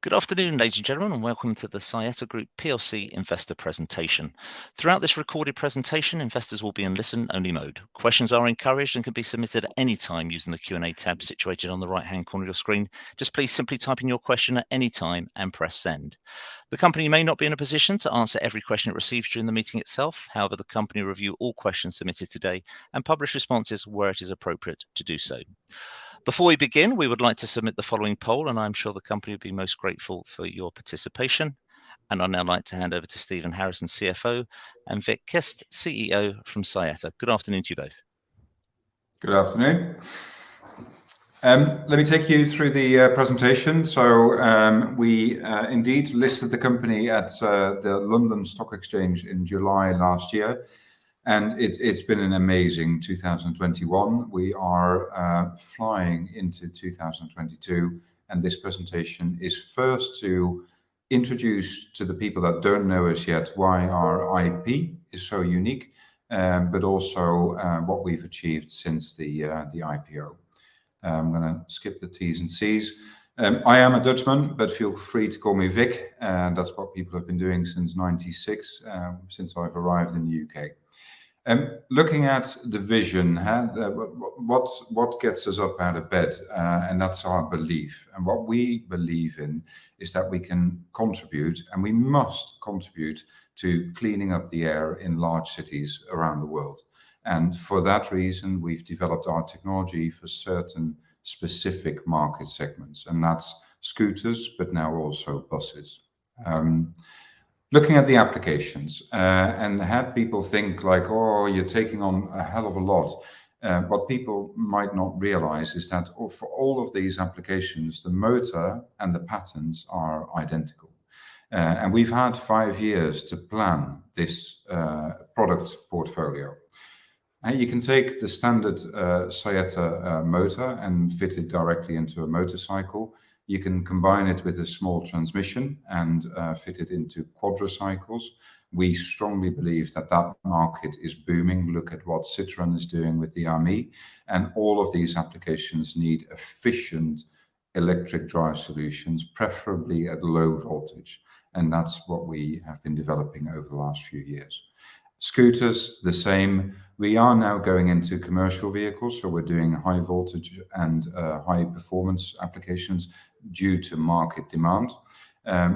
Good afternoon, ladies and gentlemen, and welcome to the SAIETTA Group PLC investor presentation. Throughout this recorded presentation, investors will be in listen-only mode. Questions are encouraged and can be submitted at any time using the Q&A tab situated on the right-hand corner of your screen. Just please simply type in your question at any time and press send. The company may not be in a position to answer every question it receives during the meeting itself. However, the company will review all questions submitted today and publish responses where it is appropriate to do so. Before we begin, we would like to submit the following poll, and I'm sure the company would be most grateful for your participation. And I'd now like to hand over to Stephen Harrison, CFO, and Vic Kist, CEO from SAIETTA. Good afternoon to you both. Good afternoon. Let me take you through the presentation. So we indeed listed the company at the London Stock Exchange in July last year. And it's been an amazing 2021. We are flying into 2022, and this presentation is first to introduce to the people that don't know us yet why our IP is so unique, but also what we've achieved since the IPO. I'm going to skip the T's and C's. I am a Dutchman, but feel free to call me Vic, and that's what people have been doing since '96, since I've arrived in the UK. Looking at the vision, what gets us up out of bed, and that's our belief. And what we believe in is that we can contribute, and we must contribute to cleaning up the air in large cities around the world. And for that reason, we've developed our technology for certain specific market segments, and that's scooters, but now also buses. Looking at the applications, and had people think like, oh, you're taking on a hell of a lot. What people might not realize is that for all of these applications, the motor and the patents are identical. And we've had 5 years to plan this product portfolio. And you can take the standard SAIETTA motor and fit it directly into a motorcycle. You can combine it with a small transmission and fit it into quadricycles. We strongly believe that that market is booming. Look at what Citroën is doing with the Ami. And all of these applications need efficient electric drive solutions, preferably at low voltage. And that's what we have been developing over the last few years. Scooters, the same. We are now going into commercial vehicles, so we're doing high voltage and high performance applications due to market demand.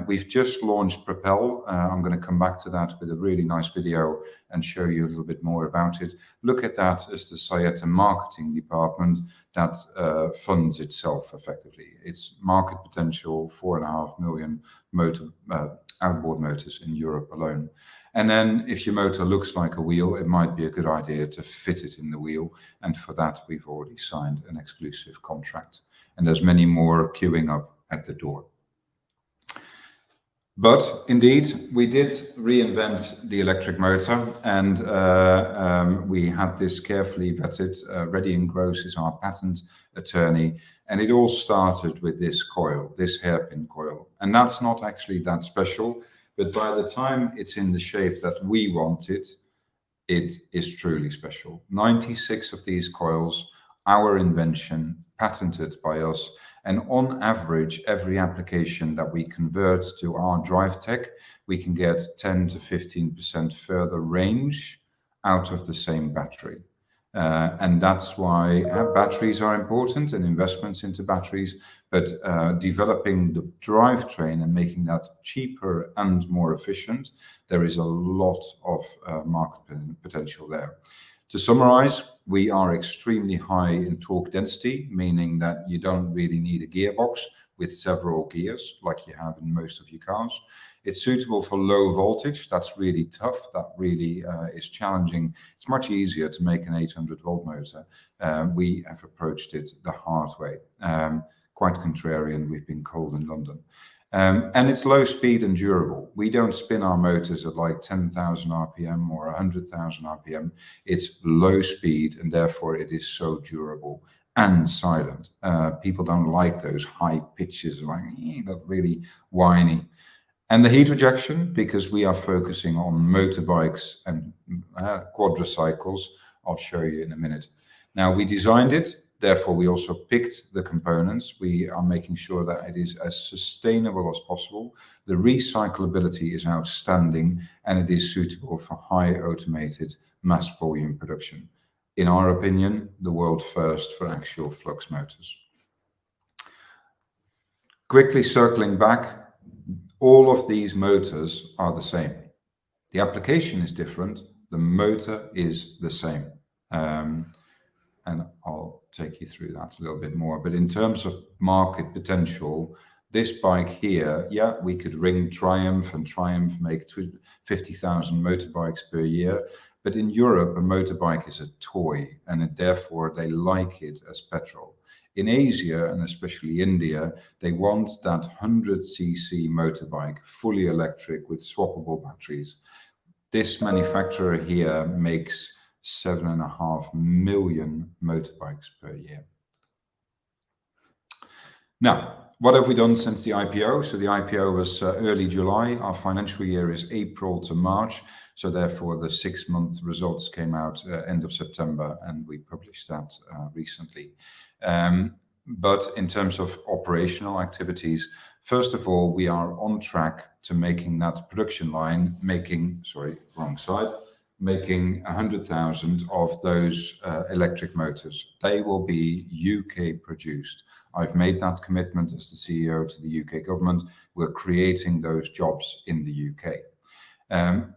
We've just launched Propel. I'm going to come back to that with a really nice video and show you a little bit more about it. Look at that as the SAIETTA marketing department that funds itself effectively. Its market potential, 4.5 million outboard motors in Europe alone. And then if your motor looks like a wheel, it might be a good idea to fit it in the wheel. And for that, we've already signed an exclusive contract. And there's many more queuing up at the door. But indeed, we did reinvent the electric motor, and we had this carefully vetted. Reddy and Gross is our patent attorney, and it all started with this coil, this hairpin coil. And that's not actually that special. But by the time it's in the shape that we want it, it is truly special. 96 of these coils, our invention, patented by us. And on average, every application that we convert to our drive tech, we can get 10 to 15% further range out of the same battery. And that's why batteries are important and investments into batteries, but developing the drivetrain and making that cheaper and more efficient, there is a lot of market potential there. To summarize, we are extremely high in torque density, meaning that you don't really need a gearbox with several gears like you have in most of your cars. It's suitable for low voltage. That's really tough. That really is challenging. It's much easier to make an 800-volt motor. We have approached it the hard way. Quite contrarian, we've been cold in London. And it's low speed and durable. We don't spin our motors at like 10,000 RPM or 100,000 RPM. It's low speed, and therefore it is so durable and silent. People don't like those high pitches, like that really whiny. And the heat rejection, because we are focusing on motorbikes and quadricycles, I'll show you in a minute. Now, we designed it Therefore, we also picked the components. We are making sure that it is as sustainable as possible. The recyclability is outstanding, and it is suitable for high automated mass volume production. In our opinion, the world first for axial flux motors. Quickly circling back, all of these motors are the same. The application is different, the motor is the same. And I'll take you through that a little bit more. But in terms of market potential, this bike here, yeah, we could ring Triumph, and Triumph make 50,000 motorbikes per year. But in Europe, a motorbike is a toy, and therefore they like it as petrol. In Asia, and especially India, they want that 100cc motorbike, fully electric with swappable batteries. This manufacturer here makes 7.5 million motorbikes per year. Now, what have we done since the IPO? So the IPO was early July. Our financial year is April to March. So therefore, the 6-month results came out end of September, and we published that recently. But in terms of operational activities, first of all, we are on track to making that production line, making 100,000 of those electric motors. They will be UK produced. I've made that commitment as the CEO to the UK government. We're creating those jobs in the UK.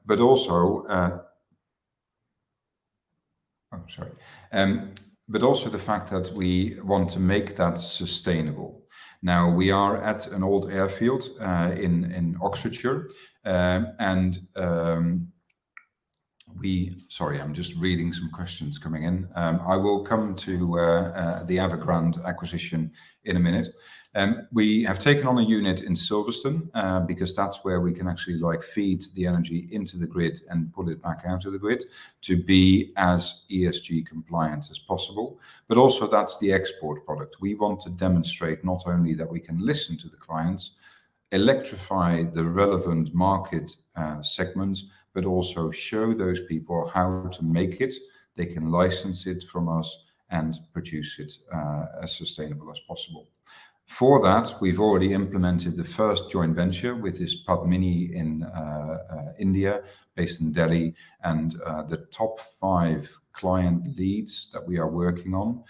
But also the fact that we want to make that sustainable. Now, we are at an old airfield in Oxfordshire, I'm just reading some questions coming in. I will come to the Evergrande acquisition in a minute. We have taken on a unit in Silverstone because that's where we can actually feed the energy into the grid and pull it back out of the grid to be as ESG compliant as possible. But also that's the export product. We want to demonstrate not only that we can listen to the clients, electrify the relevant market segments, but also show those people how to make it. They can license it from us and produce it as sustainable as possible. For that, we've already implemented the first joint venture with this Padmini in India, based in Delhi, and the top 5 client leads that we are working on.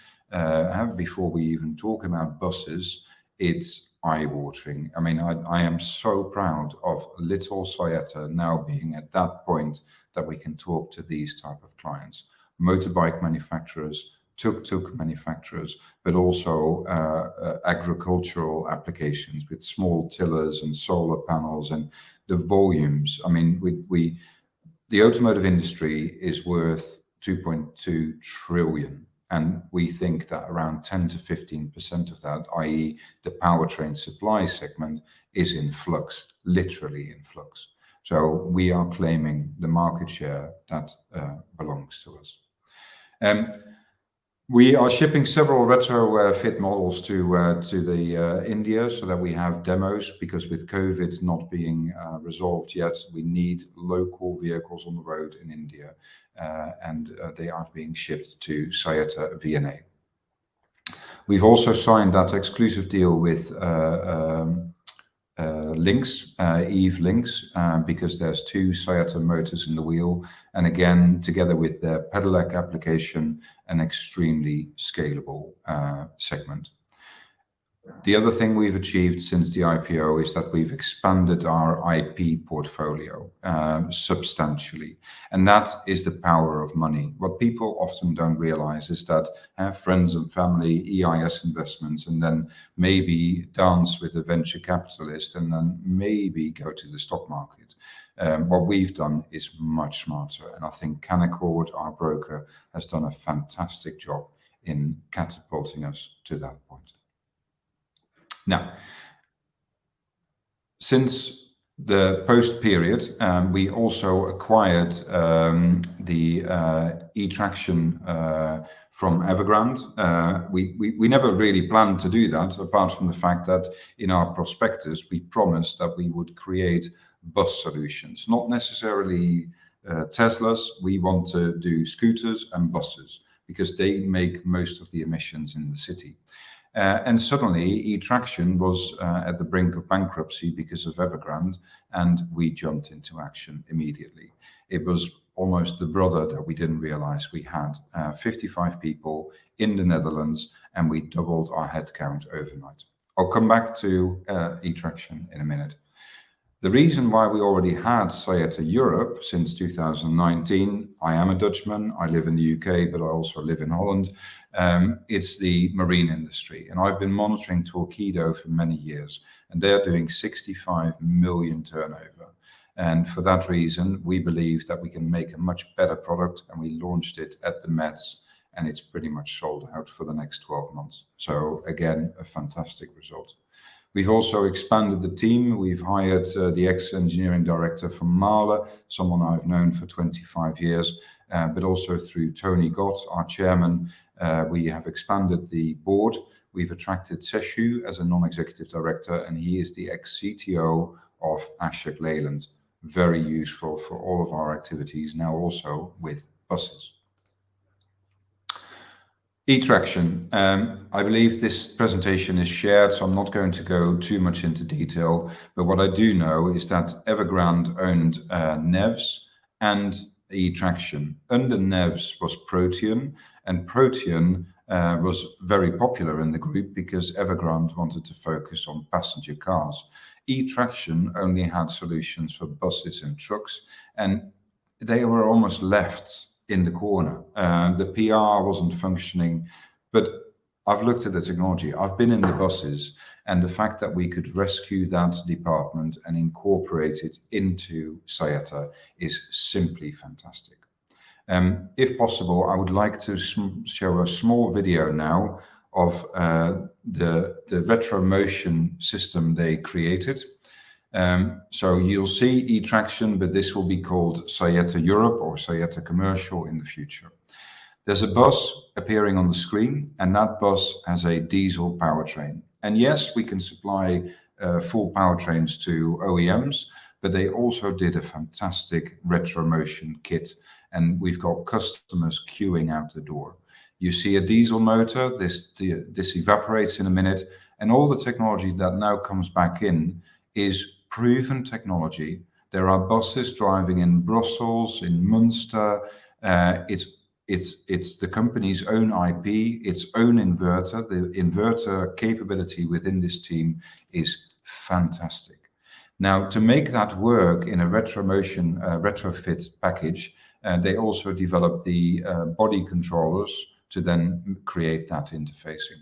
Before we even talk about buses, it's eye-watering. I mean, I am so proud of little SAIETTA now being at that point that we can talk to these type of clients. Motorbike manufacturers, tuk-tuk manufacturers, but also agricultural applications with small tillers and solar panels, and the volumes. I mean, the automotive industry is worth 2.2 trillion. And we think that around 10 to 15% of that, i.e. the powertrain supply segment, is in flux, literally in flux. So we are claiming the market share that belongs to us. We are shipping several retrofit models to India so that we have demos, because with COVID not being resolved yet, we need local vehicles on the road in India, and they are being shipped to SAIETTA VNA. We've also signed that exclusive deal with Lynx, Eve Lynx, because there's 2 SAIETTA motors in the wheel, and again, together with their pedelec application, an extremely scalable segment. The other thing we've achieved since the IPO is that we've expanded our IP portfolio substantially, and that is the power of money. What people often don't realize is that friends and family, EIS investments, and then maybe dance with a venture capitalist, and then maybe go to the stock market. What we've done is much smarter, and I think Canaccord, our broker, has done a fantastic job in catapulting us to that point. Now, since the post period, we also acquired the e-traction from Evergrande. We never really planned to do that, apart from the fact that in our prospectus we promised that we would create bus solutions, not necessarily Teslas. We want to do scooters and buses. because they make most of the emissions in the city. And suddenly e-Traction was at the brink of bankruptcy because of Evergrande, and we jumped into action immediately. It was almost the brother that we didn't realize we had. 55 people in the Netherlands, and we doubled our headcount overnight. I'll come back to e-Traction in a minute. The reason why we already had SAIETTA Europe since 2019, I am a Dutchman, I live in the UK, but I also live in Holland. It's the marine industry. And I've been monitoring Torqeedo for many years, and they're doing 65 million turnover. And for that reason, we believe that we can make a much better product, and we launched it at the Mets, and it's pretty much sold out for the next 12 months. So again, a fantastic result. We've also expanded the team. We've hired the ex-engineering director from Mahle, someone I've known for 25 years, but also through Tony Gott, our chairman. We have expanded the board. We've attracted Seshu as a non-executive director, and he is the ex-CTO of Ashok Leyland. Very useful for all of our activities, now also with buses. e-Traction. I believe this presentation is shared, so I'm not going to go too much into detail, but what I do know is that Evergrande owned NEVS and e-Traction. Under NEVS was Protean, and Protean was very popular in the group because Evergrande wanted to focus on passenger cars. e-Traction only had solutions for buses and trucks, and they were almost left in the corner. The PR wasn't functioning, but I've looked at the technology. I've been in the buses, and the fact that we could rescue that department and incorporate it into SAIETTA is simply fantastic. If possible, I would like to show a small video now of the retromotion system they created. So you'll see e-Traction, but this will be called SAIETTA Europe or SAIETTA Commercial in the future. There's a bus appearing on the screen, and that bus has a diesel powertrain. And yes, we can supply full powertrains to OEMs, but they also did a fantastic retromotion kit, and we've got customers queuing out the door. You see a diesel motor, this evaporates in a minute, and all the technology that now comes back in is proven technology. There are buses driving in Brussels, in Munster. It's the company's own IP, its own inverter. The inverter capability within this team is fantastic. Now, to make that work in a retromotion retrofit package, they also developed the body controllers to then create that interfacing.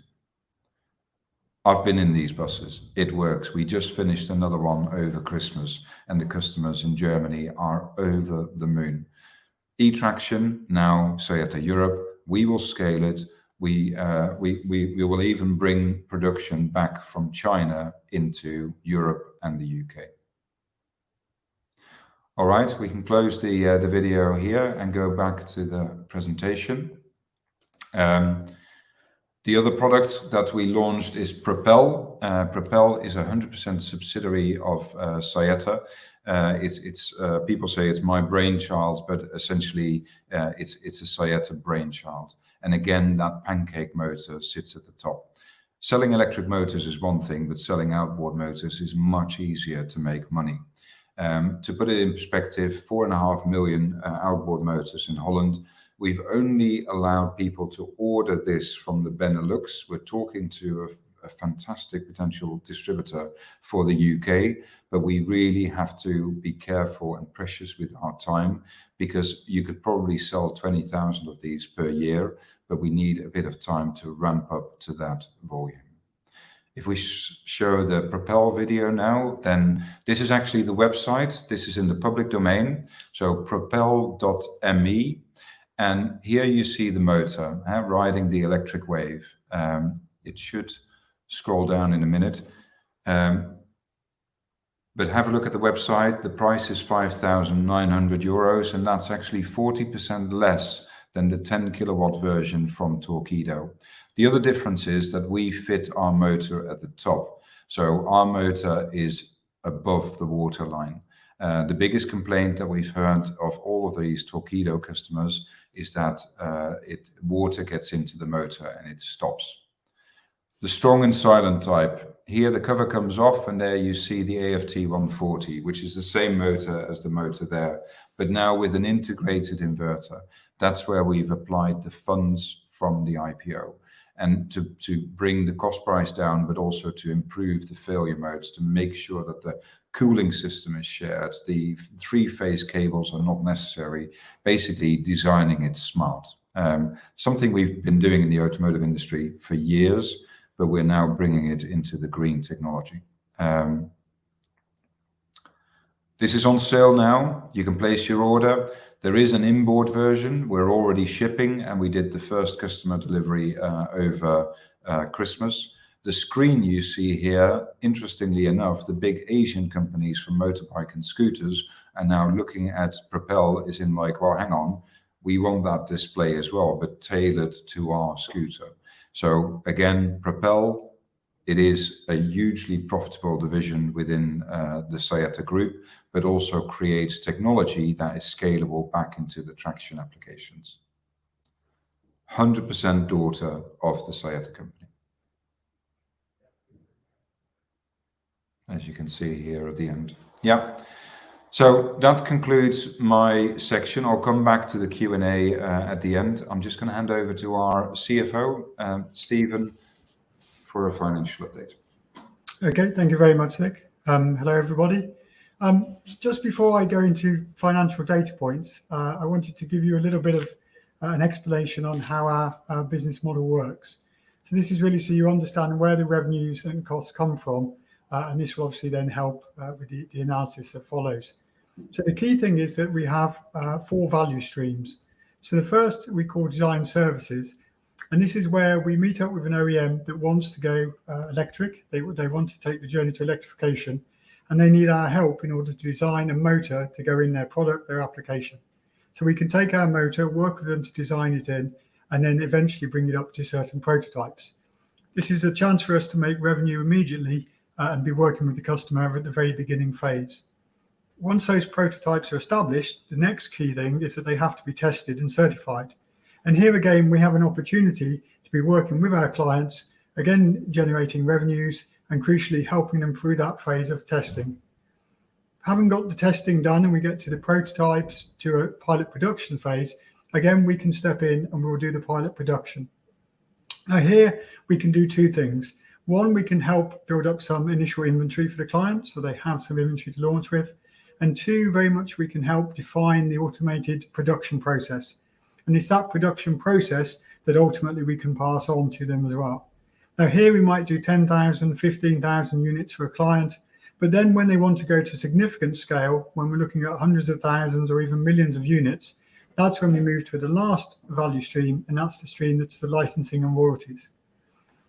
I've been in these buses. It works. We just finished another one over Christmas, and the customers in Germany are over the moon. e-Traction, now SAIETTA Europe, we will scale it. We will even bring production back from China into Europe and the UK. All right, we can close the video here and go back to the presentation. The other product that we launched is Propel. Propel is a 100% subsidiary of SAIETTA. People say it's my brainchild, but essentially it's a SAIETTA brainchild. And again, that pancake motor sits at the top. Selling electric motors is one thing, but selling outboard motors is much easier to make money. To put it in perspective, 4.5 million outboard motors in Holland. We've only allowed people to order this from the Benelux. We're talking to a fantastic potential distributor for the UK, but we really have to be careful and precious with our time, because you could probably sell 20,000 of these per year, but we need a bit of time to ramp up to that volume. If we show the Propel video now, then this is actually the website. This is in the public domain, so propel.me. And here you see the motor riding the electric wave. It should scroll down in a minute. But have a look at the website. The price is 5,900 euros, and that's actually 40% less than the 10 kilowatt version from Torqeedo. The other difference is that we fit our motor at the top. So our motor is above the waterline. The biggest complaint that we've heard of all of these Torqeedo customers is that water gets into the motor and it stops. The strong and silent type. Here the cover comes off and there you see the AFT 140, which is the same motor as the motor there, but now with an integrated inverter. That's where we've applied the funds from the IPO, and to bring the cost price down, but also to improve the failure modes, to make sure that the cooling system is shared. The 3-phase cables are not necessary, basically designing it smart. Something we've been doing in the automotive industry for years, but we're now bringing it into the green technology. This is on sale now. You can place your order. There is an inboard version. We're already shipping, and we did the first customer delivery over Christmas. The screen you see here, interestingly enough, the big Asian companies for motorbike and scooters are now looking at Propel is in like, well, hang on, we want that display as well, but tailored to our scooter. So again, Propel, it is a hugely profitable division within the SAIETTA group, but also creates technology that is scalable back into the traction applications. 100% daughter of the SAIETTA company. As you can see here at the end. Yeah. So that concludes my section. I'll come back to the Q&A at the end. I'm just going to hand over to our CFO, Stephen, for a financial update. Okay, thank you very much, Nick. Hello, everybody. Just before I go into financial data points, I wanted to give you a little bit of an explanation on how our business model works. So this is really so you understand where the revenues and costs come from, and this will obviously then help with the analysis that follows. So the key thing is that we have 4 value streams. So the first we call design services, and this is where we meet up with an OEM that wants to go electric. They want to take the journey to electrification, and they need our help in order to design a motor to go in their product, their application. So we can take our motor, work with them to design it in, and then eventually bring it up to certain prototypes. This is a chance for us to make revenue immediately and be working with the customer at the very beginning phase. Once those prototypes are established, the next key thing is that they have to be tested and certified. And here again, we have an opportunity to be working with our clients, again, generating revenues and crucially helping them through that phase of testing. Having got the testing done and we get to the prototypes to a pilot production phase, again, we can step in and we'll do the pilot production. Now here, we can do 2 things. One, we can help build up some initial inventory for the client so they have some inventory to launch with. And 2, very much we can help define the automated production process. And it's that production process that ultimately we can pass on to them as well. Now here we might do 10,000, 15,000 units for a client, but then when they want to go to significant scale, when we're looking at hundreds of thousands or even millions of units, that's when we move to the last value stream, and that's the stream that's the licensing and royalties.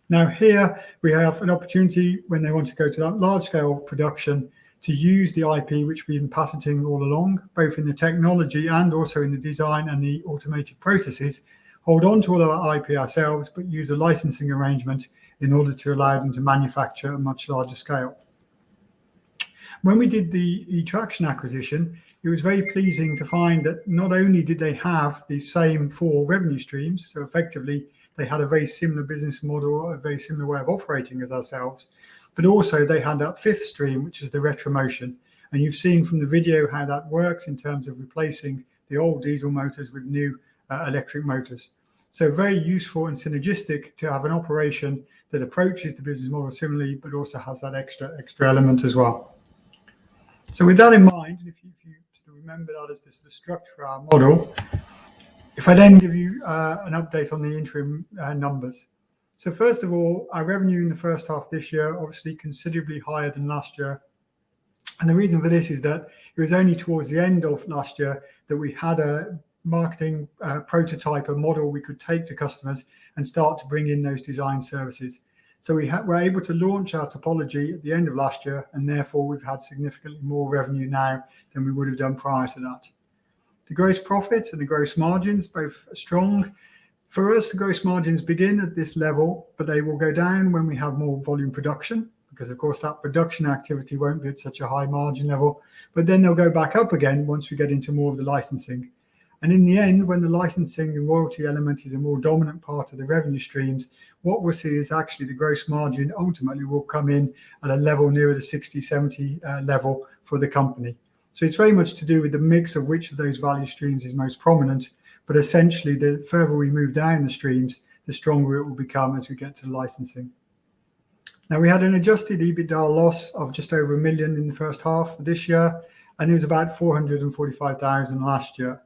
Now here we have an opportunity when they want to go to that large scale production to use the IP which we've been patenting all along, both in the technology and also in the design and the automated processes, hold on to all our IP ourselves, but use a licensing arrangement in order to allow them to manufacture a much larger scale. When we did the eTraction acquisition, it was very pleasing to find that not only did they have the same 4 revenue streams, so effectively they had a very similar business model, a very similar way of operating as ourselves, but also they had that 5th stream, which is the retromotion. And you've seen from the video how that works in terms of replacing the old diesel motors with new electric motors. So very useful and synergistic to have an operation that approaches the business model similarly, but also has that extra element as well. So with that in mind, if you remember that as the structure of our model, if I then give you an update on the interim numbers. So first of all, our revenue in the first half of this year, obviously considerably higher than last year. And the reason for this is that it was only towards the end of last year that we had a marketing prototype, a model we could take to customers and start to bring in those design services. So we're able to launch our topology at the end of last year, and therefore we've had significantly more revenue now than we would have done prior to that. The gross profits and the gross margins, both strong. For us, the gross margins begin at this level, but they will go down when we have more volume production, because of course that production activity won't be at such a high margin level, but then they'll go back up again once we get into more of the licensing. And in the end, when the licensing and royalty element is a more dominant part of the revenue streams, what we'll see is actually the gross margin ultimately will come in at a level nearer the 60-70 level for the company. So it's very much to do with the mix of which of those value streams is most prominent, but essentially the further we move down the streams, the stronger it will become as we get to the licensing. Now, we had an adjusted EBITDA loss of just over £1 million in the first half of this year, and it was about 445,000 last year.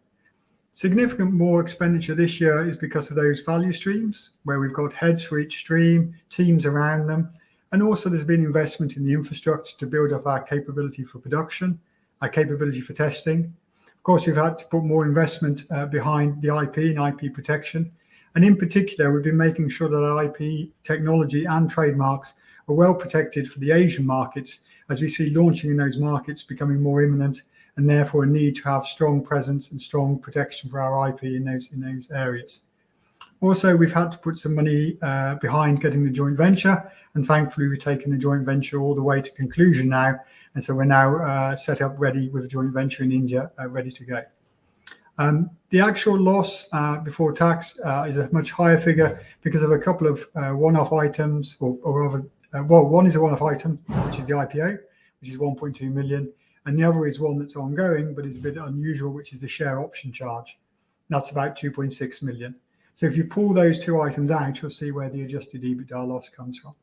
Significant more expenditure this year is because of those value streams, where we've got heads for each stream, teams around them, and also there's been investment in the infrastructure to build up our capability for production, our capability for testing. Of course, we've had to put more investment behind the IP and IP protection. And in particular, we've been making sure that our IP technology and trademarks are well protected for the Asian markets, as we see launching in those markets becoming more imminent, and therefore a need to have strong presence and strong protection for our IP in those areas. Also, we've had to put some money behind getting the joint venture, and thankfully we've taken the joint venture all the way to conclusion now, and so we're now set up ready with a joint venture in India ready to go. The actual loss before tax is a much higher figure because of a couple of one-off items, one is a one-off item, which is the IPO, which is 1.2 million, and the other is one that's ongoing but is a bit unusual, which is the share option charge. That's about 2.6 million. So if you pull those two items out, you'll see where the adjusted EBITDA loss comes from.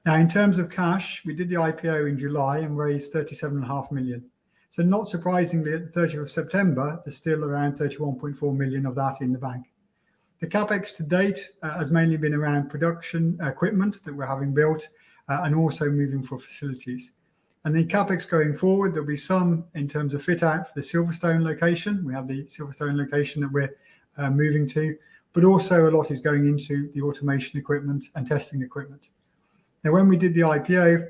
Now, in terms of cash, we did the IPO in July and raised 37.5 million. So not surprisingly, at the 30th of September, there's still around 31.4 million of that in the bank. The capex to date has mainly been around production equipment that we're having built and also moving for facilities. And the capex going forward, there'll be some in terms of fit out for the Silverstone location. We have the Silverstone location that we're moving to, but also a lot is going into the automation equipment and testing equipment. Now, when we did the IPO,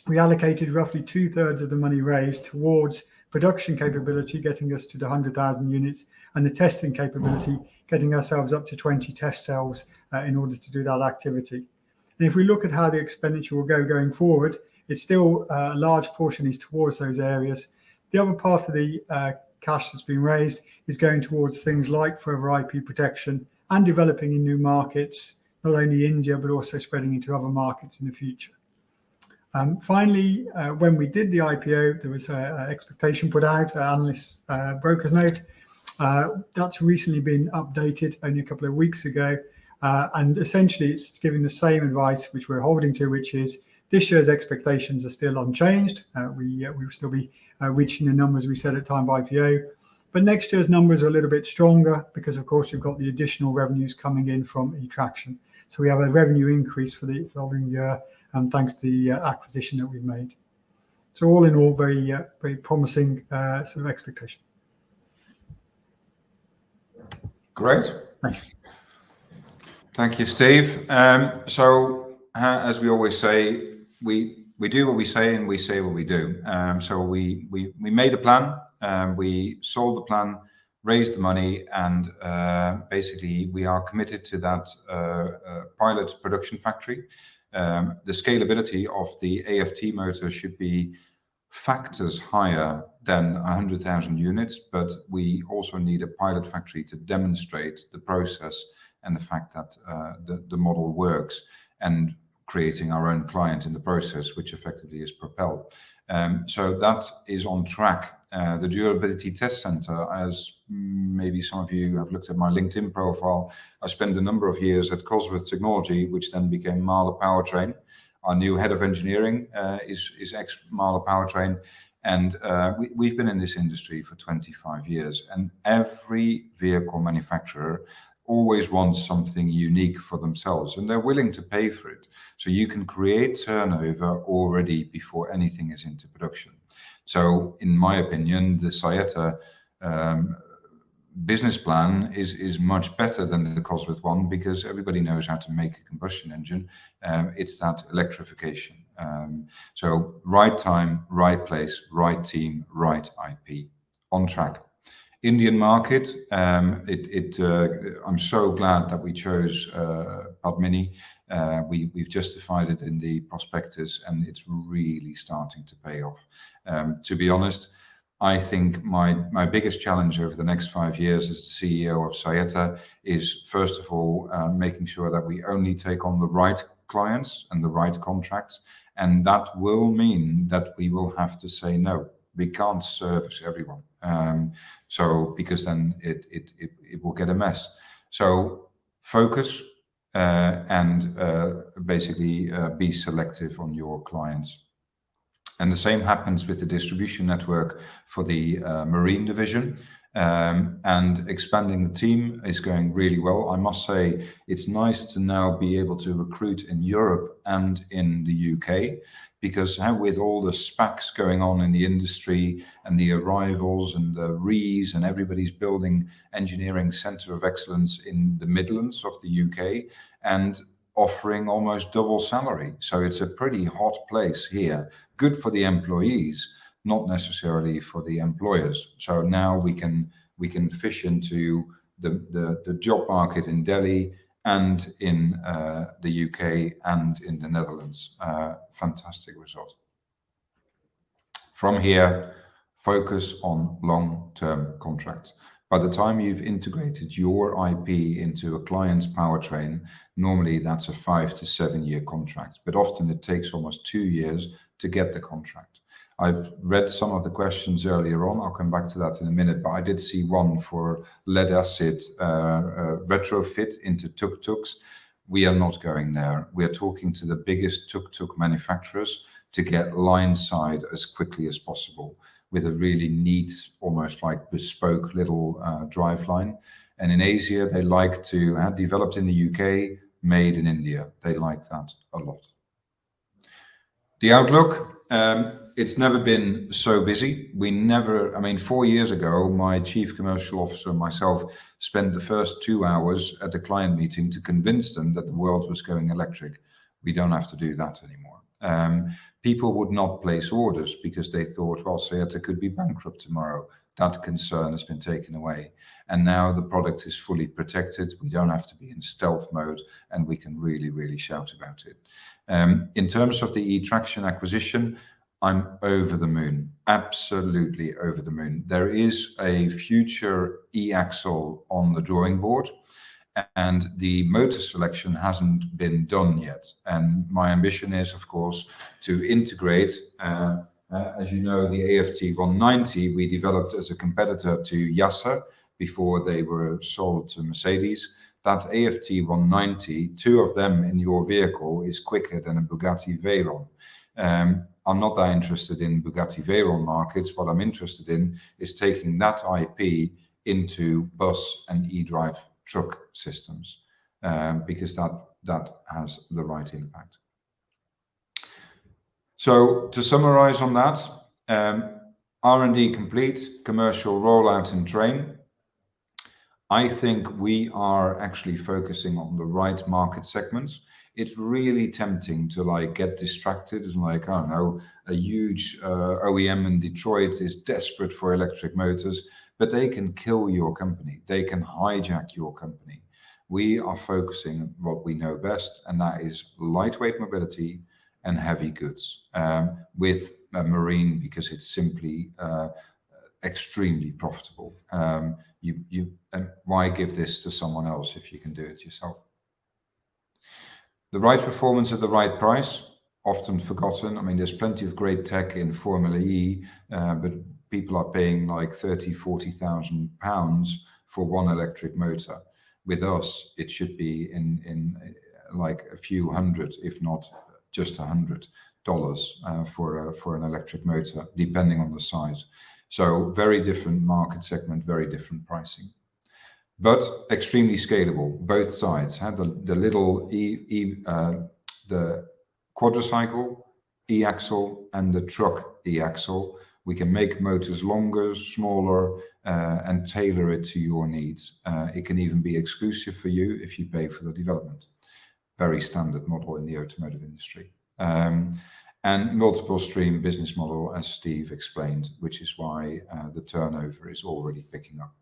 we allocated roughly 2/3 of the money raised towards production capability, getting us to the 100,000 units, and the testing capability, getting ourselves up to 20 test cells in order to do that activity. And if we look at how the expenditure will go going forward, it's still a large portion is towards those areas. The other part of the cash that's been raised is going towards things like further IP protection and developing in new markets, not only India, but also spreading into other markets in the future. Finally, when we did the IPO, there was an expectation put out, analyst broker's note. That's recently been updated only a couple of weeks ago. And essentially, it's giving the same advice which we're holding to, which is this year's expectations are still unchanged. We will still be reaching the numbers we set at time of IPO. But next year's numbers are a little bit stronger because, of course, we've got the additional revenues coming in from eTraction. So we have a revenue increase for the following year, thanks to the acquisition that we've made. So all in all, very promising sort of expectation. Great. Thank you, Steve. So as we always say, we do what we say and we say what we do. So we made a plan, we sold the plan, raised the money, and basically we are committed to that pilot production factory. The scalability of the AFT motor should be factors higher than 100,000 units, but we also need a pilot factory to demonstrate the process and the fact that the model works, and creating our own client in the process, which effectively is Propel. So that is on track. The durability test center, as maybe some of you have looked at my LinkedIn profile, I spent a number of years at Cosworth Technology, which then became Mahler Powertrain. Our new head of engineering is ex-Mahler Powertrain. And we've been in this industry for 25 years, and every vehicle manufacturer always wants something unique for themselves, and they're willing to pay for it. So you can create turnover already before anything is into production. So in my opinion, the SAIETTA business plan is much better than the Cosworth one, because everybody knows how to make a combustion engine. It's that electrification. So right time, right place, right team, right IP, on track. Indian market, I'm so glad that we chose Padmini. We've justified it in the prospectus, and it's really starting to pay off. To be honest, I think my biggest challenge over the next 5 years as the CEO of SAIETTA is, first of all, making sure that we only take on the right clients and the right contracts, and that will mean that we will have to say no. We can't service everyone, so because then it will get a mess. So focus and basically be selective on your clients. And the same happens with the distribution network for the marine division. And expanding the team is going really well. I must say, it's nice to now be able to recruit in Europe and in the UK, because with all the SPACs going on in the industry and the arrivals and the REs, and everybody's building engineering center of excellence in the Midlands of the UK and offering almost double salary. So it's a pretty hot place here, good for the employees, not necessarily for the employers. So now we can fish into the job market in Delhi and in the UK and in the Netherlands. Fantastic result. From here, focus on long-term contracts. By the time you've integrated your IP into a client's powertrain, normally that's a 5 to 7 year contract, but often it takes almost 2 years to get the contract. I've read some of the questions earlier on. I'll come back to that in a minute, but I did see one for lead acid retrofit into tuk-tuks. We are not going there. We are talking to the biggest tuk-tuk manufacturers to get line side as quickly as possible with a really neat, almost like bespoke little driveline. And in Asia, they like to have developed in the UK, made in India. They like that a lot. The outlook, it's never been so busy. 4 years ago, my chief commercial officer and myself spent the first 2 hours at the client meeting to convince them that the world was going electric. We don't have to do that anymore. People would not place orders because they thought, well, SAIETTA could be bankrupt tomorrow. That concern has been taken away. And now the product is fully protected. We don't have to be in stealth mode, and we can really, really shout about it. In terms of the e-traction acquisition, I'm over the moon, absolutely over the moon. There is a future e-axle on the drawing board, and the motor selection hasn't been done yet. And my ambition is, of course, to integrate, as you know, the AFT 190 we developed as a competitor to Yasser before they were sold to Mercedes. That AFT 190, 2 of them in your vehicle, is quicker than a Bugatti Veyron. I'm not that interested in Bugatti Veyron markets. What I'm interested in is taking that IP into bus and e-drive truck systems, because that has the right impact. So to summarize on that, R&D complete, commercial rollout and train. I think we are actually focusing on the right market segments. It's really tempting to get distracted and I don't know, a huge OEM in Detroit is desperate for electric motors, but they can kill your company. They can hijack your company. We are focusing on what we know best, and that is lightweight mobility and heavy goods, with marine, because it's simply extremely profitable. And why give this to someone else if you can do it yourself? The right performance at the right price, often forgotten. There's plenty of great tech in Formula E, but people are paying like 30,000, 40,000 pounds for one electric motor. With us, it should be in like a few hundred, if not just $100 for an electric motor, depending on the size. So very different market segment, very different pricing, but extremely scalable. Both sides had the little the quadricycle e-axle and the truck e-axle. We can make motors longer, smaller, and tailor it to your needs. It can even be exclusive for you if you pay for the development. Very standard model in the automotive industry. and multiple stream business model, as Steve explained, which is why the turnover is already picking up.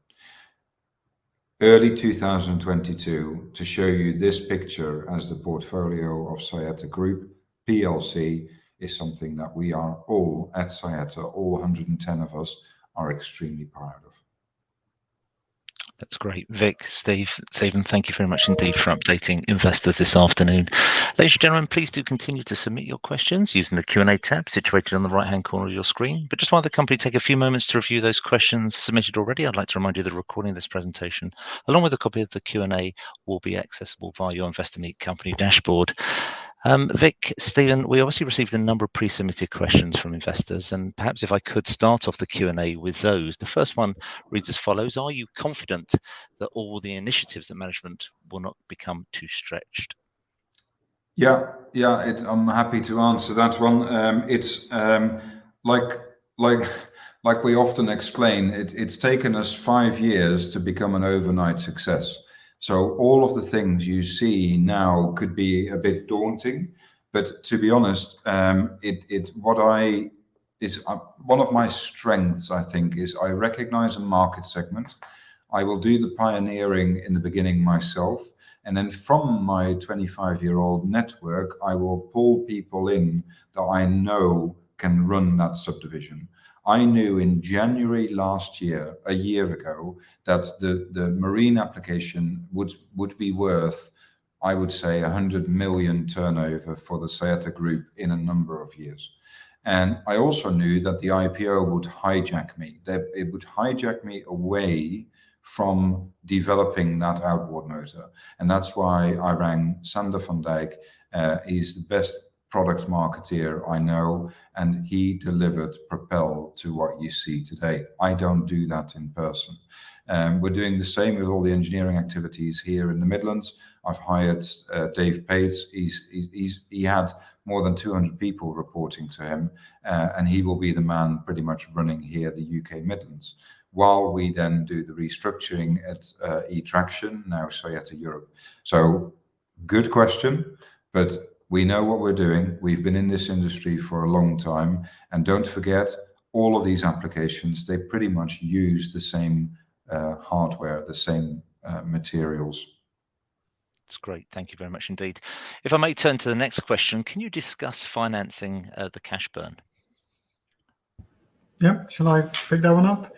Early 2022, to show you this picture as the portfolio of SAIETTA Group PLC, is something that we are all at SAIETTA, all 110 of us, are extremely proud of. That's great. Vic, Stephen, thank you very much indeed for updating investors this afternoon. Ladies and gentlemen, please do continue to submit your questions using the Q&A tab situated on the right-hand corner of your screen. But just while the company take a few moments to review those questions submitted already, I'd like to remind you that the recording of this presentation, along with a copy of the Q&A, will be accessible via your Investor Meet company dashboard. Vic, Stephen, we obviously received a number of pre-submitted questions from investors, and perhaps if I could start off the Q&A with those. The first one reads as follows: are you confident that all the initiatives at management will not become too stretched? Yeah, I'm happy to answer that one. It's like we often explain, it's taken us 5 years to become an overnight success. So all of the things you see now could be a bit daunting, but to be honest, one of my strengths, I think, is I recognize a market segment. I will do the pioneering in the beginning myself, and then from my 25-year-old network, I will pull people in that I know can run that subdivision. I knew in January last year, a year ago, that the marine application would be worth, I would say, 100 million turnover for the SAIETTA Group in a number of years. And I also knew that the IPO would hijack me, that it would hijack me away from developing that outboard motor. And that's why I rang Sander van Dijk. He's the best product marketeer I know, and he delivered Propel to what you see today. I don't do that in person. We're doing the same with all the engineering activities here in the Midlands. I've hired Dave Pates. He had more than 200 people reporting to him, and he will be the man pretty much running here the UK Midlands, while we then do the restructuring at e-Traction, now SAIETTA Europe. So good question, but we know what we're doing. We've been in this industry for a long time, and don't forget, all of these applications, they pretty much use the same hardware, the same materials. That's great. Thank you very much indeed. If I may turn to the next question, can you discuss financing the cash burn? Yeah, shall I pick that one up?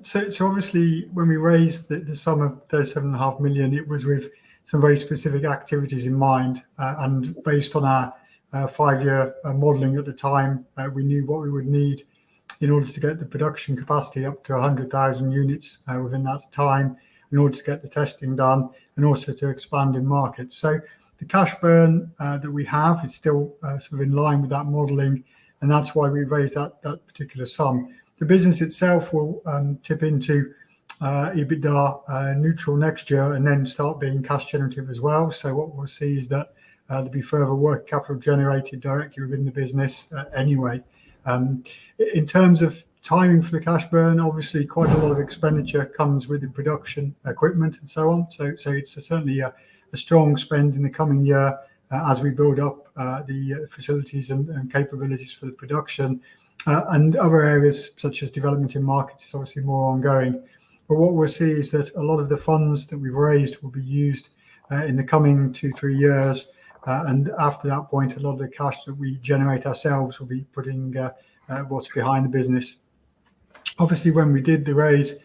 So obviously, when we raised the sum of 37.5 million, it was with some very specific activities in mind, and based on our 5-year modelling at the time, we knew what we would need in order to get the production capacity up to 100,000 units within that time, in order to get the testing done, and also to expand in markets. So the cash burn that we have is still sort of in line with that modelling, and that's why we raised that particular sum. The business itself will tip into EBITDA neutral next year, and then start being cash generative as well. So what we'll see is that there'll be further working capital generated directly within the business anyway. In terms of timing for the cash burn, obviously quite a lot of expenditure comes with the production equipment and so on. So it's certainly a strong spend in the coming year as we build up the facilities and capabilities for the production, and other areas such as development in markets is obviously more ongoing. But what we'll see is that a lot of the funds that we've raised will be used in the coming 2-3 years, and after that point, a lot of the cash that we generate ourselves will be putting what's behind the business. Obviously, when we did the raise,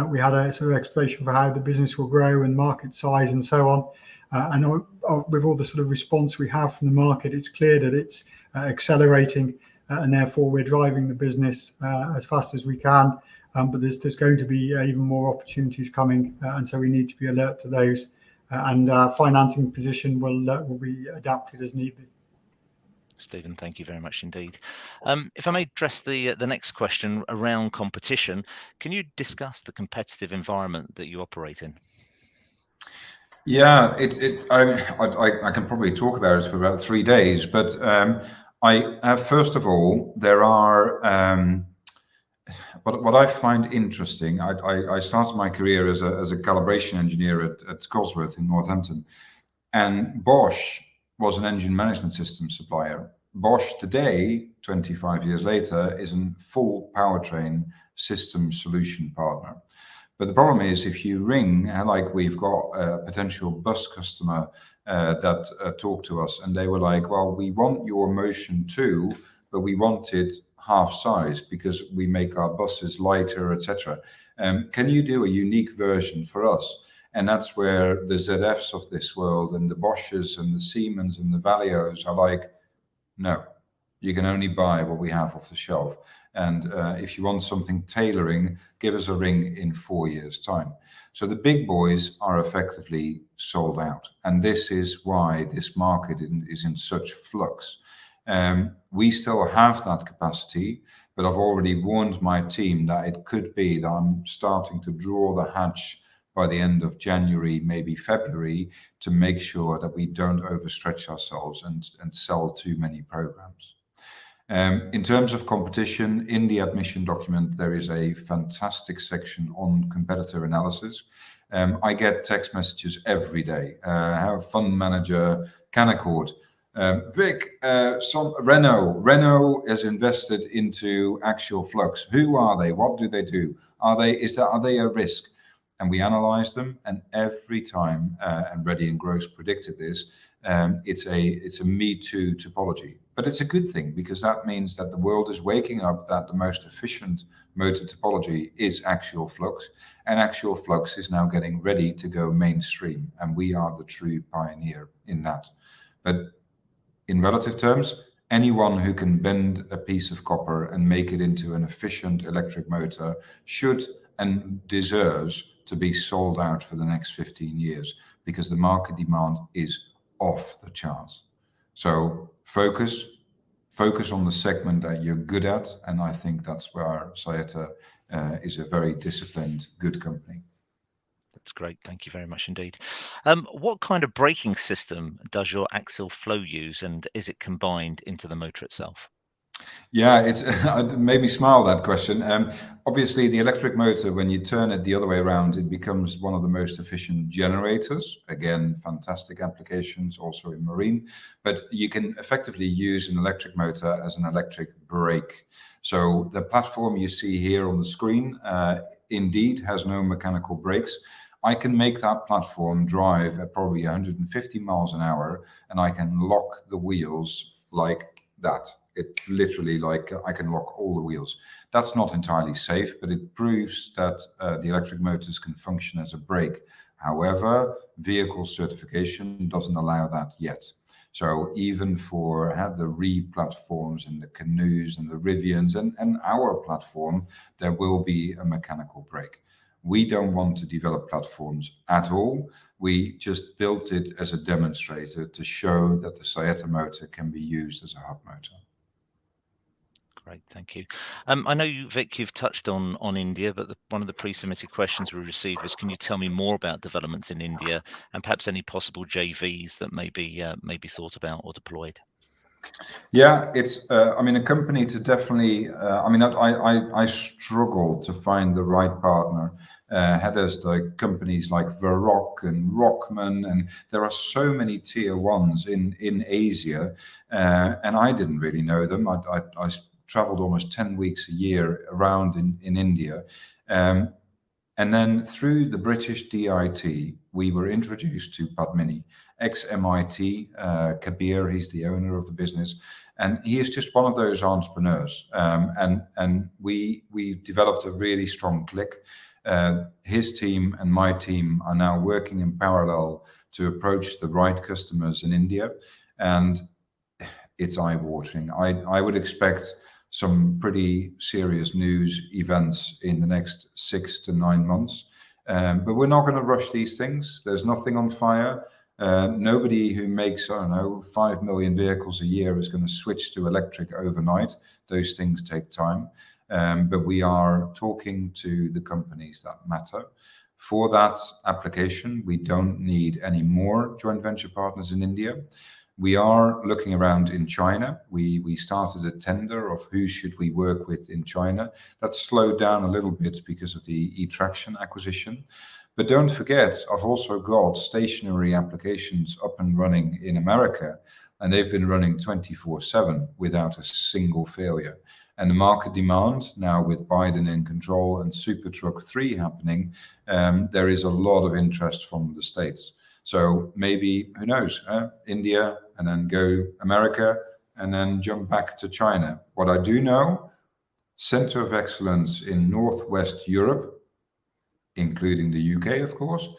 we had a sort of explanation for how the business will grow and market size and so on. And with all the sort of response we have from the market, it's clear that it's accelerating, and therefore we're driving the business as fast as we can. But there's going to be even more opportunities coming, and so we need to be alert to those. And our financing position will be adapted as needed. Stephen, thank you very much indeed. If I may address the next question around competition, can you discuss the competitive environment that you operate in? Yeah, I can probably talk about it for about 3 days, but first of all, there are what I find interesting. I started my career as a calibration engineer at Cosworth in Northampton, and Bosch was an engine management system supplier, Bosch today, 25 years later, is a full powertrain system solution partner. But the problem is, if you ring, like we've got a potential bus customer that talked to us, and they were like, well, we want your motion too, but we want it half size because we make our buses lighter, etc. Can you do a unique version for us? And that's where the ZFs of this world and the Bosches and the Siemens and the Valios are like, no, you can only buy what we have off the shelf. And if you want something tailoring, give us a ring in 4 years' time. So the big boys are effectively sold out. And this is why this market is in such flux. We still have that capacity, but I've already warned my team that it could be that I'm starting to draw the hatch by the end of January, maybe February, to make sure that we don't overstretch ourselves and sell too many programs. In terms of competition, in the admission document, there is a fantastic section on competitor analysis. I get text messages every day. Have a fund manager, Canaccord. Vic, Renault has invested into Axial Flux. Who are they? What do they do? Are they a risk? And we analyze them, and every time, and Reddy and Gross predicted this, it's a Me Too topology. But it's a good thing, because that means that the world is waking up that the most efficient motor topology is Axial Flux, and Axial Flux is now getting ready to go mainstream, and we are the true pioneer in that. But in relative terms, anyone who can bend a piece of copper and make it into an efficient electric motor should and deserves to be sold out for the next 15 years, because the market demand is off the charts. So focus on the segment that you're good at, and I think that's where SAIETTA is a very disciplined, good company. That's great. Thank you very much indeed. What kind of braking system does your axial flow use, and is it combined into the motor itself? Yeah, it made me smile, that question. Obviously, the electric motor, when you turn it the other way around, it becomes one of the most efficient generators. Again, fantastic applications also in marine. But you can effectively use an electric motor as an electric brake. So the platform you see here on the screen indeed has no mechanical brakes. I can make that platform drive at probably 150 miles an hour, and I can lock the wheels like that. It literally, like, I can lock all the wheels. That's not entirely safe, but it proves that the electric motors can function as a brake. However, vehicle certification doesn't allow that yet. So even for the RE platforms and the Canoes and the Rivians and our platform, there will be a mechanical brake. We don't want to develop platforms at all. We just built it as a demonstrator to show that the SAIETTA motor can be used as a hub motor. Great, thank you. I know you, Vic, you've touched on India, but one of the pre-submitted questions we received was, can you tell me more about developments in India and perhaps any possible JVs that may be thought about or deployed? Yeah, it's a company to definitely. I struggle to find the right partner. There's like companies like Varroc and Rockman, and there are so many tier ones in Asia, and I didn't really know them. I traveled almost 10 weeks a year around in India. And then through the British DIT, we were introduced to Padmini, ex-MIT, Kabir, he's the owner of the business. And he is just one of those entrepreneurs. And we developed a really strong click. His team and my team are now working in parallel to approach the right customers in India. And it's eye-watering. I would expect some pretty serious news events in the next 6 to 9 months. But we're not going to rush these things. There's nothing on fire. Nobody who makes, 5 million vehicles a year is going to switch to electric overnight. Those things take time. But we are talking to the companies that matter. For that application, we don't need any more joint venture partners in India. We are looking around in China. We started a tender of who should we work with in China. That slowed down a little bit because of the eTraction acquisition. But don't forget, I've also got stationary applications up and running in America, and they've been running 24/7 without a single failure. And the market demand now with Biden in control and Super Truck 3 happening, there is a lot of interest from the States. So maybe, who knows, India, and then go America, and then jump back to China. What I do know, Center of Excellence in Northwest Europe, including the UK, of course,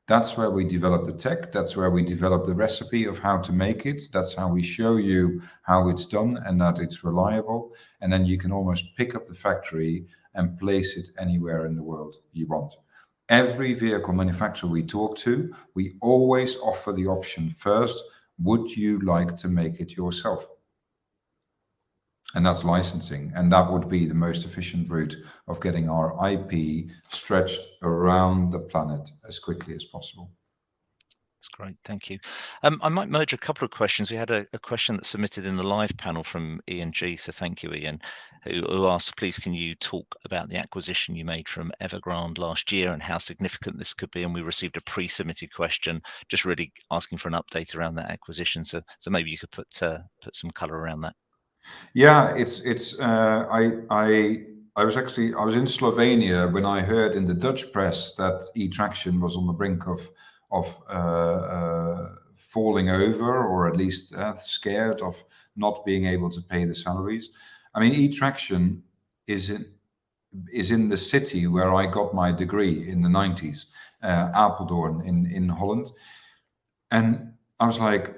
that's where we develop the tech. That's where we develop the recipe of how to make it. That's how we show you how it's done and that it's reliable. And then you can almost pick up the factory and place it anywhere in the world you want. Every vehicle manufacturer we talk to, we always offer the option first, would you like to make it yourself? And that's licensing. And that would be the most efficient route of getting our IP stretched around the planet as quickly as possible. That's great. Thank you. I might merge a couple of questions. We had a question that's submitted in the live panel from Ian G. So thank you, Ian, who asked, please, can you talk about the acquisition you made from Evergrande last year and how significant this could be? And we received a pre-submitted question, just really asking for an update around that acquisition. So maybe you could put some color around that. Yeah, I was in Slovenia when I heard in the Dutch press that eTraction was on the brink of falling over, or at least scared of not being able to pay the salaries. I mean, eTraction is in the city where I got my degree in the 90s, Apeldoorn in Holland, and I was like,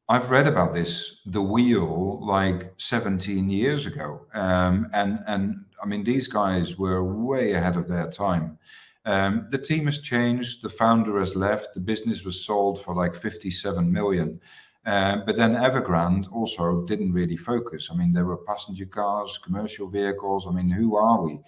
I've read about the wheel, like 17 years ago. And I mean, these guys were way ahead of their time. The team has changed. The founder has left. The business was sold for like 57 million. But then Evergrande also didn't really focus. I mean, there were passenger cars, commercial vehicles. I mean, who are we?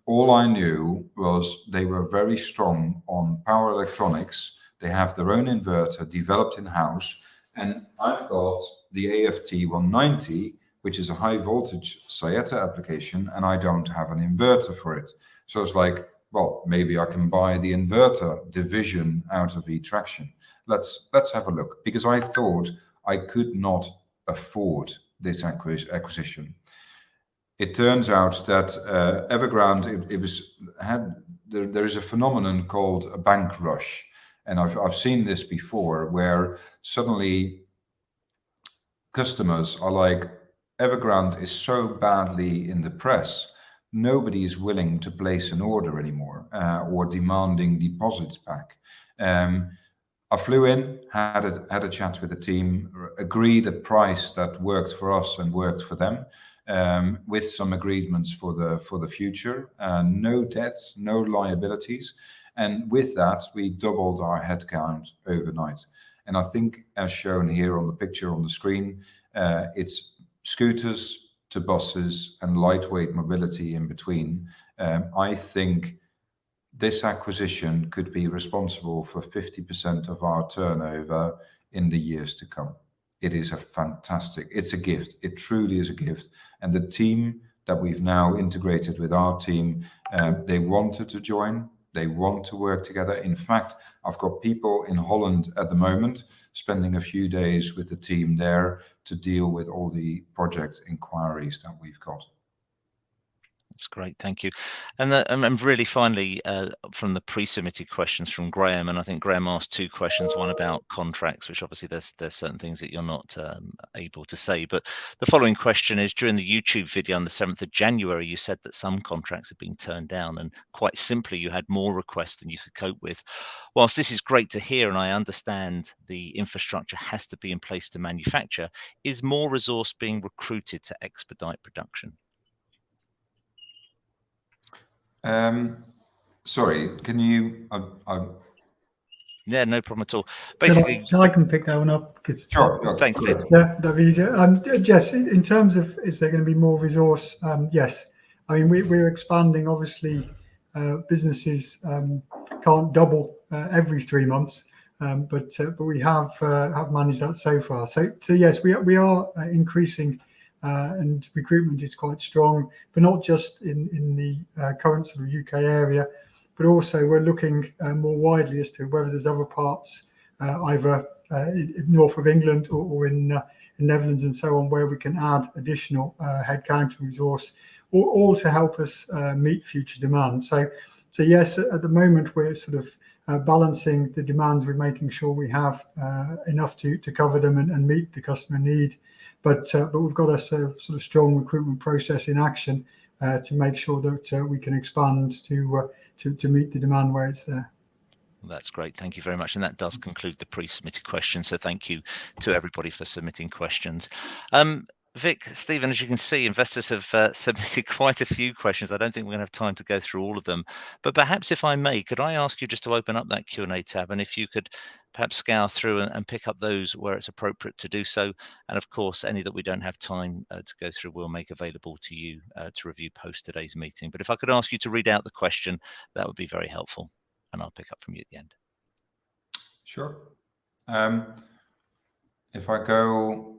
All I knew was they were very strong on power electronics. They have their own inverter developed in-house. And I've got the AFT 190, which is a high voltage SAIETTA application, and I don't have an inverter for it. So it's like, well, maybe I can buy the inverter division out of eTraction. Let's have a look, because I thought I could not afford this acquisition. It turns out that Evergrande, there is a phenomenon called a bank rush. And I've seen this before, where suddenly customers are like, Evergrande is so badly in the press, nobody is willing to place an order anymore, or demanding deposits back. I flew in, had a chat with the team, agreed a price that worked for us and worked for them, with some agreements for the future, no debts, no liabilities. And with that, we doubled our headcount overnight. And I think, as shown here on the picture on the screen, it's scooters to buses and lightweight mobility in between. I think this acquisition could be responsible for 50% of our turnover in the years to come. It is it's a gift. It truly is a gift. And the team that we've now integrated with our team, they wanted to join. They want to work together. In fact, I've got people in Holland at the moment spending a few days with the team there to deal with all the project inquiries that we've got. That's great, thank you. And really finally, from the pre-submitted questions from Graham, and I think Graham asked two questions, one about contracts, which obviously there's certain things that you're not able to say. But the following question is, during the YouTube video on the 7th of January, you said that some contracts have been turned down, and quite simply, you had more requests than you could cope with. Whilst this is great to hear, and I understand the infrastructure has to be in place to manufacture, is more resource being recruited to expedite production? Sorry, can you? Yeah, no problem at all. Basically, I can pick that one up. Sure. Thanks, Dave. Yeah, that'd be easier. Jess, in terms of, is there going to be more resource? Yes. I mean, we're expanding. Obviously, businesses can't double every 3 months, but we have managed that so far. So yes, we are increasing. And recruitment is quite strong, but not just in the current sort of UK area, but also we're looking more widely as to whether there's other parts, either in north of England or in Netherlands and so on, where we can add additional headcount and resource, all to help us meet future demand. So yes, at the moment we're sort of balancing the demands with making sure we have enough to cover them and meet the customer need. But we've got a sort of strong recruitment process in action to make sure that we can expand to meet the demand where it's there. That's great. Thank you very much. And that does conclude the pre-submitted questions. So thank you to everybody for submitting questions. Vic, Stephen, as you can see, investors have submitted quite a few questions. I don't think we're going to have time to go through all of them, but perhaps if I may, could I ask you just to open up that Q&A tab, and if you could perhaps scour through and pick up those where it's appropriate to do so. And of course, any that we don't have time to go through, we'll make available to you to review post today's meeting. But if I could ask you to read out the question, that would be very helpful. And I'll pick up from you at the end. Sure. If I go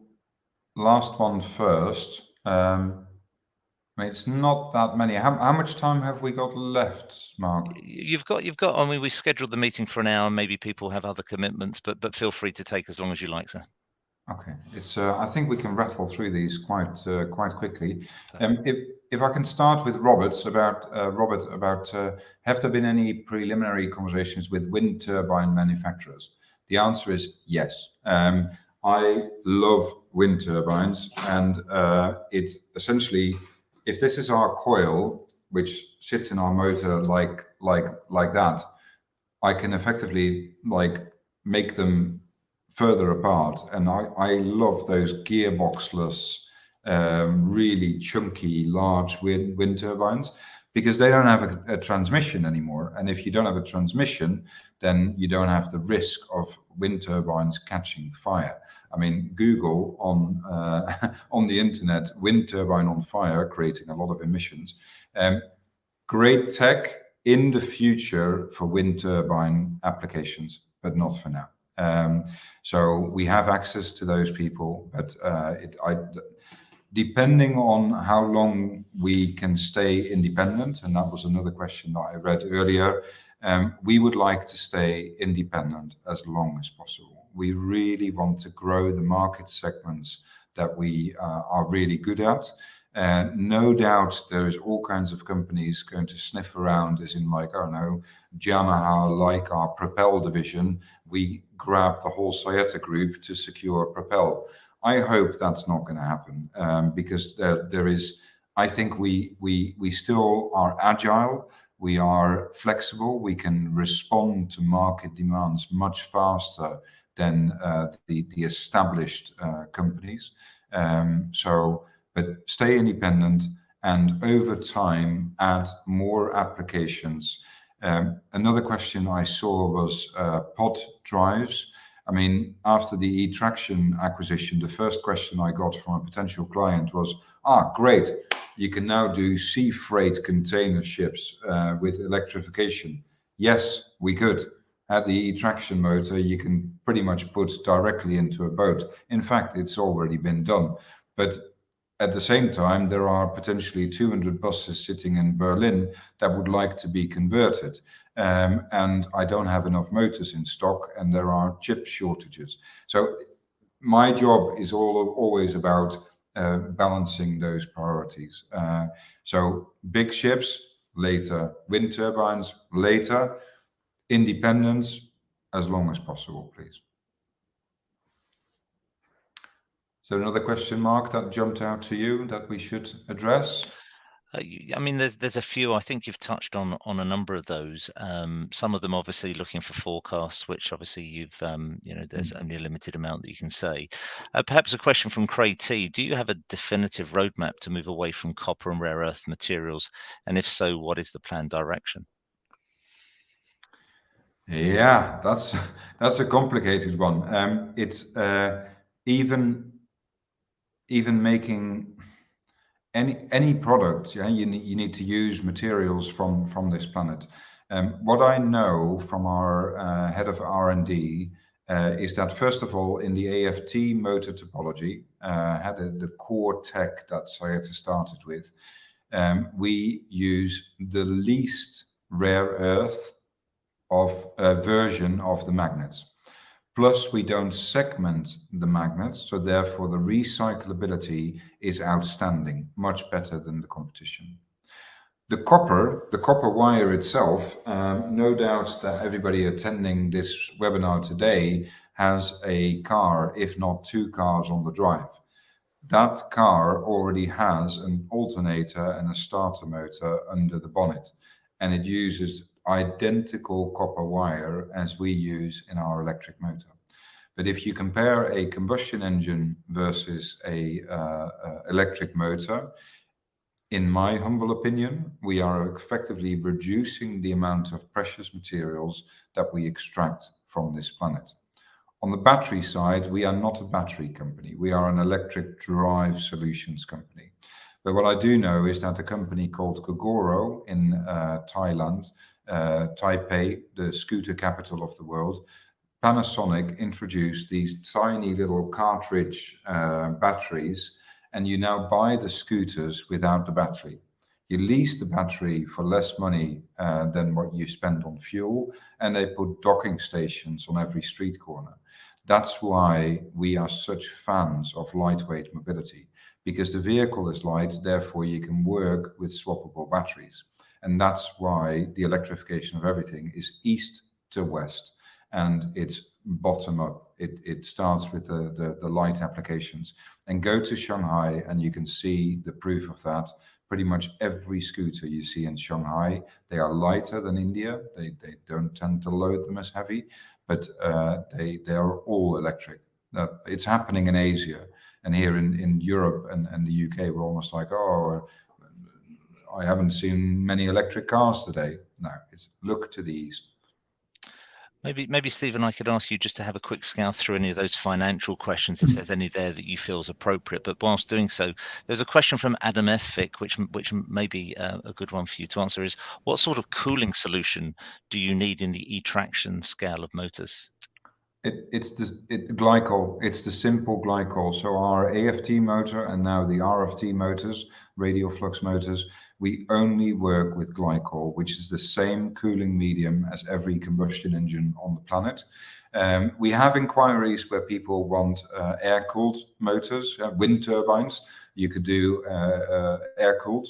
last one first, I mean, it's not that many. How much time have we got left, Mark? You've got. I mean, we scheduled the meeting for an hour. Maybe people have other commitments, but feel free to take as long as you like, sir. Okay, it's. I think we can rattle through these quite quickly. If I can start with Robert about have there been any preliminary conversations with wind turbine manufacturers? The answer is yes. I love wind turbines, and it's essentially, if this is our coil which sits in our motor like that, I can effectively make them further apart, and I love those gearboxless, really chunky, large wind turbines, because they don't have a transmission anymore. And if you don't have a transmission, then you don't have the risk of wind turbines catching fire. I mean, Google on the internet, wind turbine on fire, creating a lot of emissions. Great tech in the future for wind turbine applications, but not for now. So we have access to those people, but depending on how long we can stay independent, and that was another question that I read earlier, we would like to stay independent as long as possible. We really want to grow the market segments that we are really good at. No doubt there is all kinds of companies going to sniff around, as in like, oh no, Yamaha, like our Propel division, we grab the whole SAIETTA group to secure Propel. I hope that's not going to happen, because there is, I think we still are agile, we are flexible, we can respond to market demands much faster than the established companies. But stay independent, and over time add more applications. Another question I saw was pod drives. I mean, after the e-traction acquisition, the first question I got from a potential client was, great, you can now do sea freight container ships with electrification. Yes, we could. At the e-traction motor, you can pretty much put directly into a boat. In fact, it's already been done. But at the same time, there are potentially 200 buses sitting in Berlin that would like to be converted. And I don't have enough motors in stock, and there are chip shortages. So my job is always about balancing those priorities. So big ships later, wind turbines later, independence as long as possible, please. So another question, Mark, that jumped out to you that we should address? I mean, there's a few. I think you've touched on a number of those. Some of them obviously looking for forecasts, which obviously you've, there's only a limited amount that you can say. Perhaps a question from Craig T. Do you have a definitive roadmap to move away from copper and rare earth materials? And if so, what is the planned direction? Yeah, that's a complicated one. It's even making any product, you need to use materials from this planet. What I know from our head of R&D is that, first of all, in the AFT motor topology, had the core tech that SAIETTA started with, we use the least rare earth version of the magnets. Plus, we don't segment the magnets, so therefore the recyclability is outstanding, much better than the competition. The copper wire itself, no doubt that everybody attending this webinar today has a car, if not 2 cars on the drive. That car already has an alternator and a starter motor under the bonnet, and it uses identical copper wire as we use in our electric motor. But if you compare a combustion engine versus a electric motor, in my humble opinion, we are effectively reducing the amount of precious materials that we extract from this planet. On the battery side, we are not a battery company. We are an electric drive solutions company. But what I do know is that a company called Gogoro in Thailand, Taipei, the scooter capital of the world, Panasonic introduced these tiny little cartridge batteries, and you now buy the scooters without the battery. You lease the battery for less money than what you spend on fuel, and they put docking stations on every street corner. That's why we are such fans of lightweight mobility, because the vehicle is light, therefore you can work with swappable batteries. And that's why the electrification of everything is east to west, and it's bottom up. It starts with the light applications. And go to Shanghai and you can see the proof of that. Pretty much every scooter you see in Shanghai, they are lighter than India. They don't tend to load them as heavy, but they are all electric. It's happening in Asia, and here in Europe and the UK, we're almost like, oh, I haven't seen many electric cars today. No, it's look to the east. Maybe Stephen, I could ask you just to have a quick scout through any of those financial questions, if there's any there that you feel is appropriate. But whilst doing so, there's a question from Adam Fick, which may be a good one for you to answer, is what sort of cooling solution do you need in the e-traction scale of motors? It's glycol. It's the simple glycol. So our AFT motor and now the RFT motors, radial flux motors, we only work with glycol, which is the same cooling medium as every combustion engine on the planet. We have inquiries where people want air-cooled motors, wind turbines. You could do air-cooled.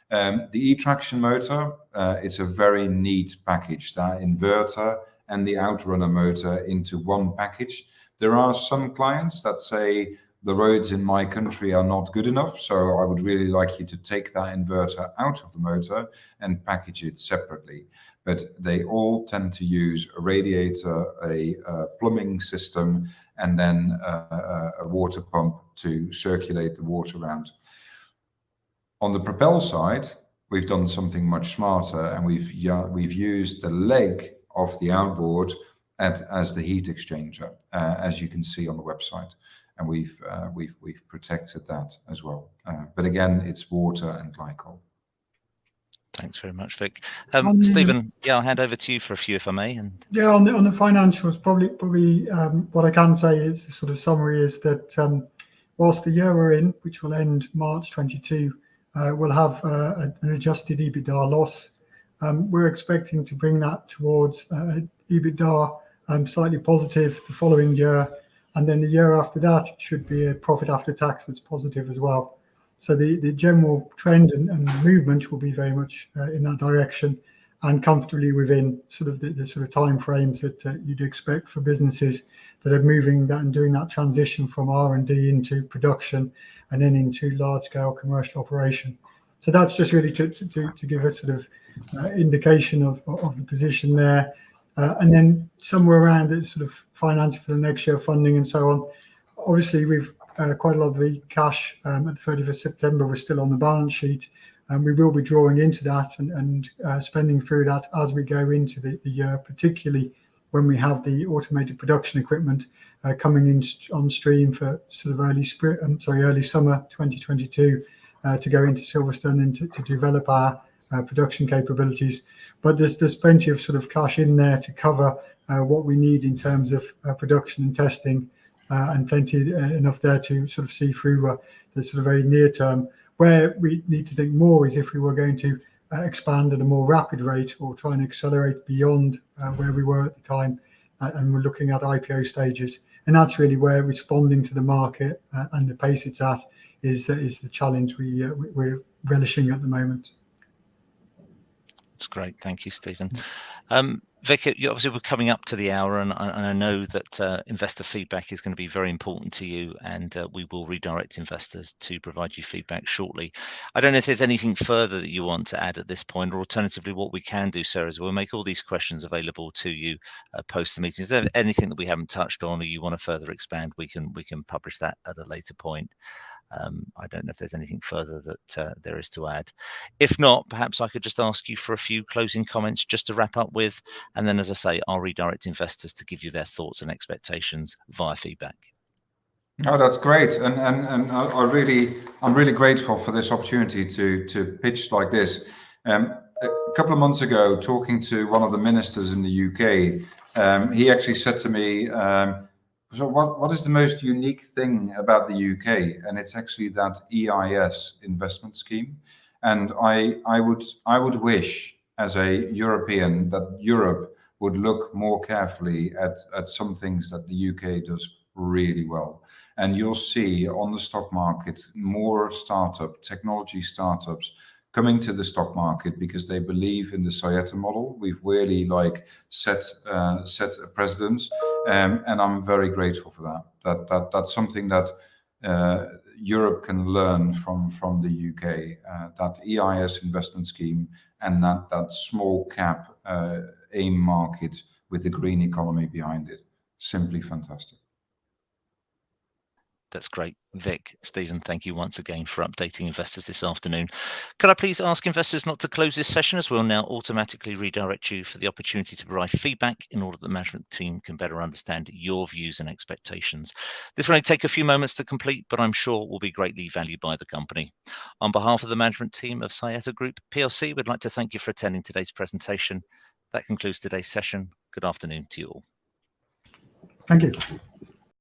The e-traction motor, it's a very neat package. That inverter and the outrunner motor into one package. There are some clients that say the roads in my country are not good enough, so I would really like you to take that inverter out of the motor and package it separately. But they all tend to use a radiator, a plumbing system, and then a water pump to circulate the water around. On the Propel side, we've done something much smarter, and we've used the leg of the outboard as the heat exchanger, as you can see on the website, and we've protected that as well. But again, it's water and glycol. Thanks very much, Vic. Stephen, I'll hand over to you for a few, if I may. Yeah, on the financials, probably what I can say is the sort of summary is that whilst the year we're in, which will end March 22, we'll have an adjusted EBITDA loss. We're expecting to bring that towards EBITDA slightly positive the following year, and then the year after that it should be a profit after tax that's positive as well. So the general trend and movement will be very much in that direction, and comfortably within sort of the sort of time frames that you'd expect for businesses that are moving that and doing that transition from R&D into production and then into large-scale commercial operation. So that's just really to give a sort of indication of the position there. And then somewhere around the sort of financing for the next year, funding and so on. Obviously, we've quite a lot of the cash at the 30th of September was still on the balance sheet, and we will be drawing into that and spending through that as we go into the year, particularly when we have the automated production equipment coming in on stream for sort of early summer 2022 to go into Silverstone and to develop our production capabilities. But there's plenty of sort of cash in there to cover what we need in terms of production and testing, and plenty enough there to sort of see through the sort of very near term. Where we need to think more is if we were going to expand at a more rapid rate or try and accelerate beyond where we were at the time, and we're looking at IPO stages. And that's really where responding to the market and the pace it's at is the challenge we're relishing at the moment. That's great. Thank you, Stephen. Vic, obviously we're coming up to the hour, and I know that investor feedback is going to be very important to you, and we will redirect investors to provide you feedback shortly. I don't know if there's anything further that you want to add at this point, or alternatively, what we can do, Sarah, is we'll make all these questions available to you post the meeting. Is there anything that we haven't touched on, or you want to further expand? We can publish that at a later point. I don't know if there's anything further that there is to add. If not, perhaps I could just ask you for a few closing comments just to wrap up with, and then, as I say, I'll redirect investors to give you their thoughts and expectations via feedback. Oh, that's great, and I'm really grateful for this opportunity to pitch like this. A couple of months ago, talking to one of the ministers in the UK, he actually said to me, so what is the most unique thing about the UK? And it's actually that EIS investment scheme. And I would wish, as a European, that Europe would look more carefully at some things that the UK does really well. And you'll see on the stock market more technology startups coming to the stock market because they believe in the SAIETTA model. We've really set a precedence, and I'm very grateful for that. That's something that Europe can learn from the UK. That EIS investment scheme and that small cap AIM market with the green economy behind it, simply fantastic. That's great. Vic, Stephen, thank you once again for updating investors this afternoon. Could I please ask investors not to close this session, as we'll now automatically redirect you for the opportunity to provide feedback in order that the management team can better understand your views and expectations. This will only take a few moments to complete, but I'm sure will be greatly valued by the company. On behalf of the management team of SAIETTA Group PLC, we'd like to thank you for attending today's presentation. That concludes today's session. Good afternoon to you all. Thank you.